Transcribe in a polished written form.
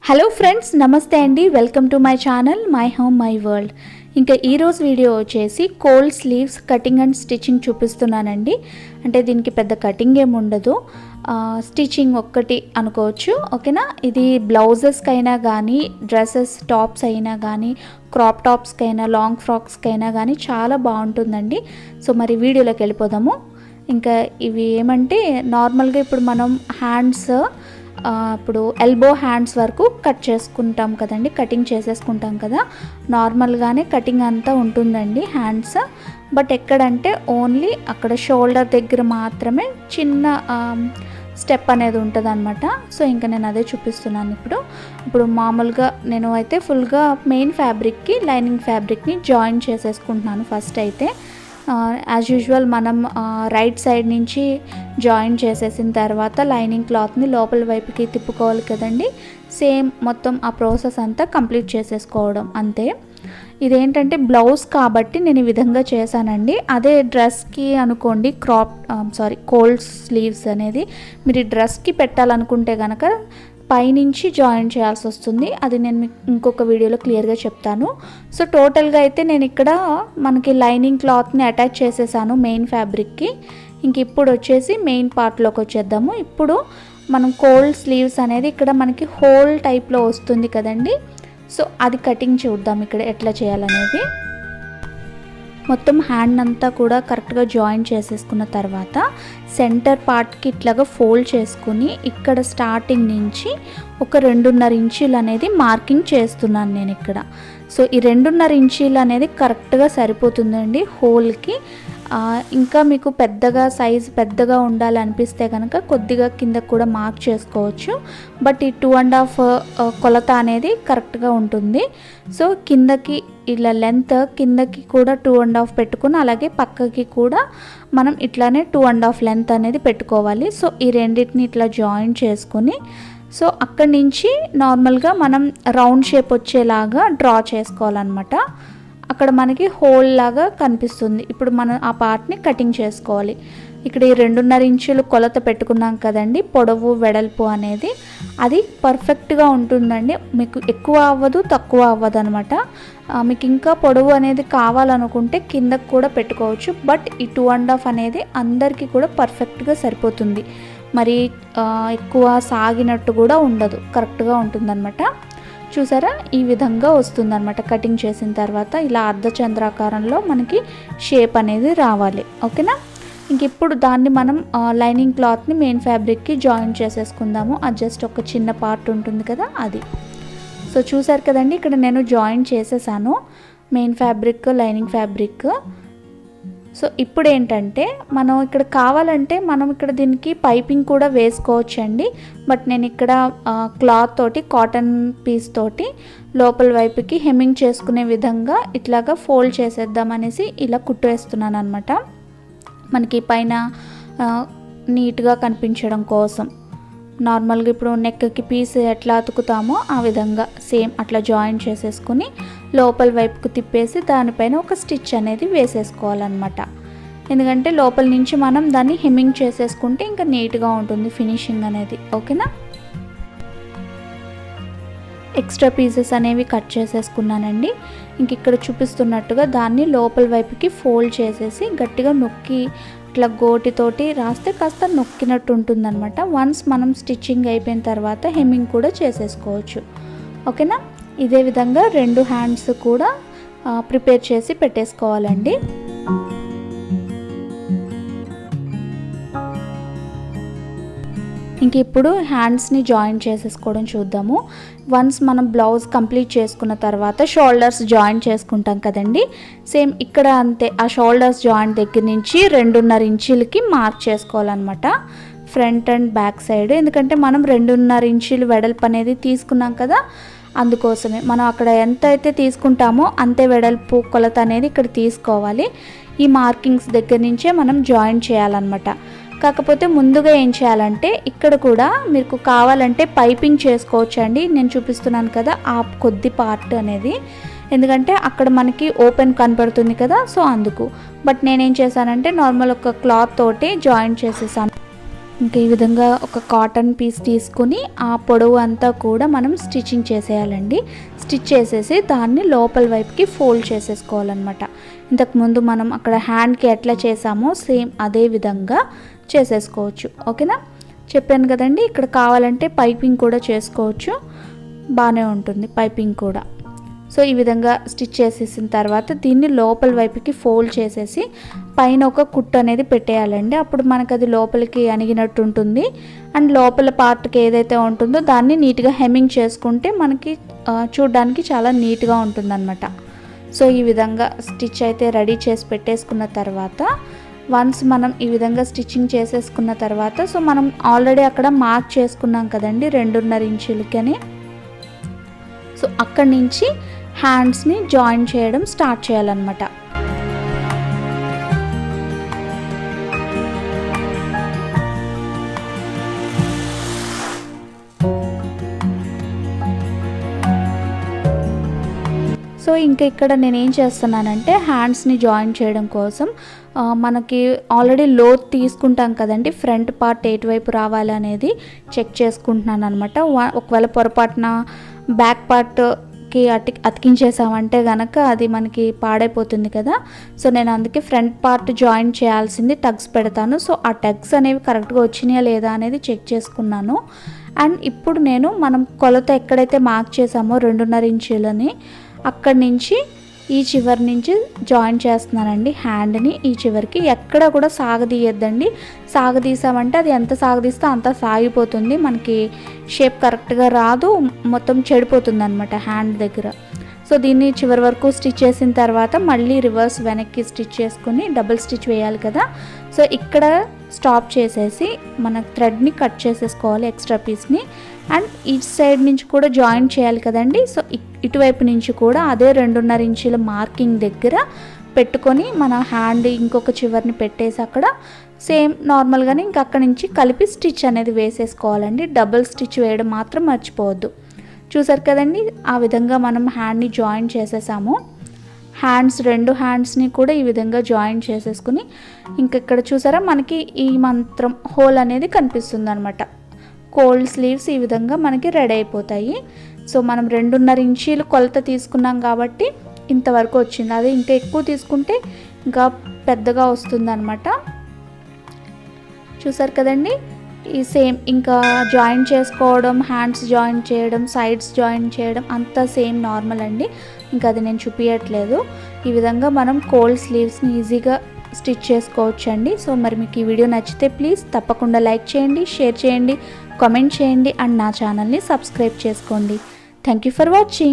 Hello friends, నమస్తే అండి. Welcome to my channel my home my world. ఇంకా ఈరోజు వీడియో వచ్చేసి cold sleeves cutting and stitching చూపిస్తున్నానండి. అంటే దీనికి పెద్ద కటింగ్ ఏమి ఉండదు, స్టిచ్చింగ్ ఒక్కటి అనుకోవచ్చు. ఓకేనా? ఇది బ్లౌజెస్కి అయినా కానీ, డ్రెస్సెస్ టాప్స్ అయినా కానీ, క్రాప్ టాప్స్కైనా, లాంగ్ ఫ్రాక్స్కైనా కానీ చాలా బాగుంటుందండి. సో మరి వీడియోలోకి వెళ్ళిపోదాము. ఇంకా ఇవి ఏమంటే నార్మల్గా ఇప్పుడు మనం హ్యాండ్స్ ఇప్పుడు ఎల్బో హ్యాండ్స్ వరకు కట్ చేసుకుంటాం కదండి, కటింగ్ చేసేసుకుంటాం కదా. నార్మల్గానే కటింగ్ అంతా ఉంటుందండి హ్యాండ్స్. బట్ ఎక్కడంటే ఓన్లీ అక్కడ షోల్డర్ దగ్గర మాత్రమే చిన్న స్టెప్ అనేది ఉంటుంది అనమాట. సో ఇంకా నేను అదే చూపిస్తున్నాను ఇప్పుడు మామూలుగా నేను అయితే ఫుల్గా మెయిన్ ఫ్యాబ్రిక్కి లైనింగ్ ఫ్యాబ్రిక్ని జాయిన్ చేసేసుకుంటున్నాను. ఫస్ట్ అయితే యాజ్ యూజువల్ మనం రైట్ సైడ్ నుంచి జాయిన్ చేసేసిన తర్వాత లైనింగ్ క్లాత్ని లోపల వైపుకి తిప్పుకోవాలి కదండి. సేమ్ మొత్తం ఆ ప్రాసెస్ అంతా కంప్లీట్ చేసేసుకోవడం అంతే. ఇదేంటంటే బ్లౌజ్ కాబట్టి నేను ఈ విధంగా చేశానండి. అదే డ్రెస్కి అనుకోండి, కోల్డ్ స్లీవ్స్ అనేది మీరు డ్రెస్కి పెట్టాలనుకుంటే కనుక పైనుంచి జాయిన్ చేయాల్సి వస్తుంది. అది నేను మీకు ఇంకొక వీడియోలో క్లియర్గా చెప్తాను. సో టోటల్గా అయితే నేను ఇక్కడ మనకి లైనింగ్ క్లాత్ని అటాచ్ చేసేసాను మెయిన్ ఫ్యాబ్రిక్కి. ఇంక ఇప్పుడు వచ్చేసి మెయిన్ పార్ట్లోకి వచ్చేద్దాము. ఇప్పుడు మనం కోల్డ్ స్లీవ్స్ అనేది ఇక్కడ మనకి హోల్ టైప్లో వస్తుంది కదండి. సో అది కటింగ్ చూద్దాం ఇక్కడ ఎట్లా చేయాలనేది. మొత్తం హ్యాండ్ అంతా కూడా కరెక్ట్గా జాయిన్ చేసేసుకున్న తర్వాత సెంటర్ పార్ట్కి ఇట్లాగా ఫోల్డ్ చేసుకుని ఇక్కడ స్టార్టింగ్ నుంచి ఒక 2.5 ఇంచీలు అనేది మార్కింగ్ చేస్తున్నాను నేను ఇక్కడ. సో ఈ 2.5 ఇంచీలు అనేది కరెక్ట్గా సరిపోతుందండి హోల్కి. ఇంకా మీకు సైజ్ పెద్దగా ఉండాలనిపిస్తే కనుక కొద్దిగా కిందకు కూడా మార్క్ చేసుకోవచ్చు. బట్ ఈ 2.5 కొలత అనేది కరెక్ట్గా ఉంటుంది. సో కిందకి ఇలా లెంత్ కిందకి కూడా 2.5 పెట్టుకుని, అలాగే పక్కకి కూడా మనం ఇట్లానే 2.5 లెంత్ అనేది పెట్టుకోవాలి. సో ఈ రెండింటిని ఇట్లా జాయిన్ చేసుకుని, సో అక్కడి నుంచి నార్మల్గా మనం రౌండ్ షేప్ వచ్చేలాగా డ్రా చేసుకోవాలన్నమాట. అక్కడ మనకి హోల్ లాగా కనిపిస్తుంది. ఇప్పుడు మనం ఆ పార్ట్ని కటింగ్ చేసుకోవాలి. ఇక్కడ ఈ 2.5 ఇంచులు కొలత పెట్టుకున్నాం కదండి, పొడవు వెడల్పు అనేది అది పర్ఫెక్ట్గా ఉంటుందండి. మీకు ఎక్కువ అవ్వదు, తక్కువ అవ్వదు అనమాట. మీకు ఇంకా పొడవు అనేది కావాలనుకుంటే కిందకు కూడా పెట్టుకోవచ్చు. బట్ ఈ 2.5 అనేది అందరికీ కూడా పర్ఫెక్ట్గా సరిపోతుంది. మరి ఎక్కువ సాగినట్టు కూడా ఉండదు, కరెక్ట్గా ఉంటుందన్నమాట. చూసారా, ఈ విధంగా వస్తుందన్నమాట. కటింగ్ చేసిన తర్వాత ఇలా అర్ధచంద్రాకారంలో మనకి షేప్ అనేది రావాలి. ఓకేనా? ఇంక ఇప్పుడు దాన్ని మనం లైనింగ్ క్లాత్ని మెయిన్ ఫ్యాబ్రిక్కి జాయిన్ చేసేసుకుందాము. అది జస్ట్ ఒక చిన్న పార్ట్ ఉంటుంది కదా, అది. సో చూసారు కదండి, ఇక్కడ నేను జాయిన్ చేసేసాను main fabric, lining fabric. So ఇప్పుడు ఏంటంటే మనం ఇక్కడ కావాలంటే మనం ఇక్కడ దీనికి పైపింగ్ కూడా వేసుకోవచ్చు అండి. బట్ నేను ఇక్కడ క్లాత్ తోటి, కాటన్ పీస్ తోటి లోపల వైపుకి హెమ్మింగ్ చేసుకునే విధంగా ఇట్లాగా ఫోల్డ్ చేసేద్దామనేసి ఇలా కుట్టు వేస్తున్నాను అనమాట. మనకి పైన నీట్గా కనిపించడం కోసం నార్మల్గా ఇప్పుడు నెక్కి పీస్ ఎట్లా అతుకుతామో ఆ విధంగా సేమ్ అట్లా జాయిన్ చేసేసుకుని లోపల వైపుకు తిప్పేసి దానిపైన ఒక స్టిచ్ అనేది వేసేసుకోవాలన్నమాట. ఎందుకంటే లోపల నుంచి మనం దాన్ని హెమ్మింగ్ చేసేసుకుంటే ఇంకా నీట్గా ఉంటుంది ఫినిషింగ్ అనేది. ఓకేనా? ఎక్స్ట్రా పీసెస్ అనేవి కట్ చేసేసుకున్నానండి. ఇంక ఇక్కడ చూపిస్తున్నట్టుగా దాన్ని లోపల వైపుకి ఫోల్డ్ చేసేసి గట్టిగా నొక్కి ఇట్లా గోటితోటి రాస్తే కాస్త నొక్కినట్టు ఉంటుందన్నమాట. వన్స్ మనం స్టిచ్చింగ్ అయిపోయిన తర్వాత హెమ్మింగ్ కూడా చేసేసుకోవచ్చు. ఓకేనా? ఇదే విధంగా 2 హ్యాండ్స్ కూడా ప్రిపేర్ చేసి పెట్టేసుకోవాలండి. ఇంక ఇప్పుడు హ్యాండ్స్ని జాయిన్ చేసేసుకోవడం చూద్దాము. వన్స్ మనం బ్లౌజ్ కంప్లీట్ చేసుకున్న తర్వాత షోల్డర్స్ జాయిన్ చేసుకుంటాం కదండి, సేమ్ ఇక్కడ అంతే. ఆ షోల్డర్స్ జాయిన్ దగ్గర నుంచి 2.5 ఇంచులకి మార్క్ చేసుకోవాలన్నమాట, ఫ్రంట్ అండ్ బ్యాక్ సైడ్. ఎందుకంటే మనం 2.5 ఇంచులు వెడల్పు అనేది తీసుకున్నాం కదా, అందుకోసమే మనం అక్కడ ఎంత అయితే తీసుకుంటామో అంతే వెడల్పు కొలత అనేది ఇక్కడ తీసుకోవాలి. ఈ మార్కింగ్స్ దగ్గర నుంచే మనం జాయిన్ చేయాలన్నమాట. కాకపోతే ముందుగా ఏం చేయాలంటే ఇక్కడ కూడా మీకు కావాలంటే పైపింగ్ చేసుకోవచ్చు అండి. నేను చూపిస్తున్నాను కదా ఆ కొద్ది పార్ట్ అనేది, ఎందుకంటే అక్కడ మనకి ఓపెన్ కనపడుతుంది కదా, సో అందుకు. బట్ నేనేం చేశానంటే నార్మల్ ఒక క్లాత్ తోటి జాయిన్ చేసేసాను. ఇంకా ఈ విధంగా ఒక కాటన్ పీస్ తీసుకుని ఆ పొడవు అంతా కూడా మనం స్టిచ్చింగ్ చేసేయాలండి. స్టిచ్ చేసేసి దాన్ని లోపల వైపుకి ఫోల్డ్ చేసేసుకోవాలన్నమాట. ఇంతకుముందు మనం అక్కడ హ్యాండ్కి ఎట్లా చేసామో సేమ్ అదే విధంగా చేసేసుకోవచ్చు. ఓకేనా, చెప్పాను కదండి. ఇక్కడ కావాలంటే పైపింగ్ కూడా చేసుకోవచ్చు, బాగానే ఉంటుంది పైపింగ్ కూడా. సో ఈ విధంగా స్టిచ్ చేసేసిన తర్వాత దీన్ని లోపల వైపుకి ఫోల్డ్ చేసేసి పైన ఒక కుట్టు అనేది పెట్టేయాలండి. అప్పుడు మనకు అది లోపలికి అణిగినట్టు ఉంటుంది. అండ్ లోపల పార్ట్కి ఏదైతే ఉంటుందో దాన్ని నీట్గా హెమ్మింగ్ చేసుకుంటే మనకి చూడడానికి చాలా నీట్గా ఉంటుందన్నమాట. సో ఈ విధంగా స్టిచ్ అయితే రెడీ చేసి పెట్టేసుకున్న తర్వాత వన్స్ మనం ఈ విధంగా స్టిచ్చింగ్ చేసేసుకున్న తర్వాత సో మనం ఆల్రెడీ అక్కడ మార్క్ చేసుకున్నాం కదండి 2.5 ఇంచులకని. సో అక్కడి నుంచి హ్యాండ్స్ని జాయిన్ చేయడం స్టార్ట్ చేయాలన్నమాట. సో ఇంకా ఇక్కడ నేనేం చేస్తున్నానంటే హ్యాండ్స్ని జాయిన్ చేయడం కోసం మనకి ఆల్రెడీ లోత్ తీసుకుంటాం కదండి, ఫ్రంట్ పార్ట్ ఎటువైపు రావాలి అనేది చెక్ చేసుకుంటున్నాను అనమాట. ఒకవేళ పొరపాటున బ్యాక్ పార్ట్కి అతికించేసామంటే కనుక అది మనకి పాడైపోతుంది కదా. సో నేను అందుకే ఫ్రంట్ పార్ట్ జాయిన్ చేయాల్సింది టగ్స్ పెడతాను. సో ఆ టగ్స్ అనేవి కరెక్ట్గా వచ్చినాయా లేదా అనేది చెక్ చేసుకున్నాను. అండ్ ఇప్పుడు మనం కొలత ఎక్కడైతే మార్క్ చేసామో 2.5 ఇంచులని అక్కడి నుంచి ఈ చివరి నుంచి జాయిన్ చేస్తున్నానండి హ్యాండ్ని. ఈ చివరికి ఎక్కడ కూడా సాగదీయద్దండి. సాగదీసామంటే అది ఎంత సాగదీస్తే అంత సాగిపోతుంది, మనకి షేప్ కరెక్ట్గా రాదు, మొత్తం చెడిపోతుంది అనమాట హ్యాండ్ దగ్గర. సో దీన్ని చివరి వరకు స్టిచ్ చేసిన తర్వాత మళ్ళీ రివర్స్ వెనక్కి స్టిచ్ చేసుకుని డబుల్ స్టిచ్ వేయాలి కదా. సో ఇక్కడ స్టాప్ చేసేసి మన థ్రెడ్ని కట్ చేసేసుకోవాలి, ఎక్స్ట్రా పీస్ని. అండ్ ఈ సైడ్ నుంచి కూడా జాయిన్ చేయాలి కదండి. సో ఇటువైపు నుంచి కూడా అదే 2.5 ఇంచుల మార్కింగ్ దగ్గర పెట్టుకొని మన హ్యాండ్ ఇంకొక చివరిని పెట్టేసి అక్కడ సేమ్ నార్మల్గానే ఇంకా అక్కడి నుంచి కలిపి స్టిచ్ అనేది వేసేసుకోవాలండి. డబుల్ స్టిచ్ వేయడం మాత్రం మర్చిపోవద్దు. చూసారు కదండి, ఆ విధంగా మనం హ్యాండ్ని జాయిన్ చేసేసాము. రెండు హ్యాండ్స్ని కూడా ఈ విధంగా జాయిన్ చేసేసుకుని ఇంక ఇక్కడ చూసారా మనకి ఈ మాత్రం హోల్ అనేది కనిపిస్తుంది అనమాట. కోల్డ్ స్లీవ్స్ ఈ విధంగా మనకి రెడీ అయిపోతాయి. సో మనం 2.5 ఇంచీలు కొలత తీసుకున్నాం కాబట్టి ఇంతవరకు వచ్చింది. అదే ఇంకా ఎక్కువ తీసుకుంటే ఇంకా పెద్దగా వస్తుంది అనమాట. చూసారు కదండి, ఈ సేమ్ ఇంకా జాయిన్ చేసుకోవడం, హ్యాండ్స్ జాయిన్ చేయడం, సైడ్స్ జాయిన్ చేయడం అంతా సేమ్ నార్మల్ అండి. ఇంకా అది నేను చూపించట్లేదు. ఈ విధంగా మనం కోల్డ్ స్లీవ్స్ని ఈజీగా స్టిచ్ చేసుకోవచ్చు అండి. సో మరి మీకు ఈ వీడియో నచ్చితే ప్లీజ్ తప్పకుండా లైక్ చేయండి, షేర్ చేయండి, కామెంట్ చేయండి అండ్ నా ఛానల్ని సబ్స్క్రైబ్ చేసుకోండి. Thank you for watching.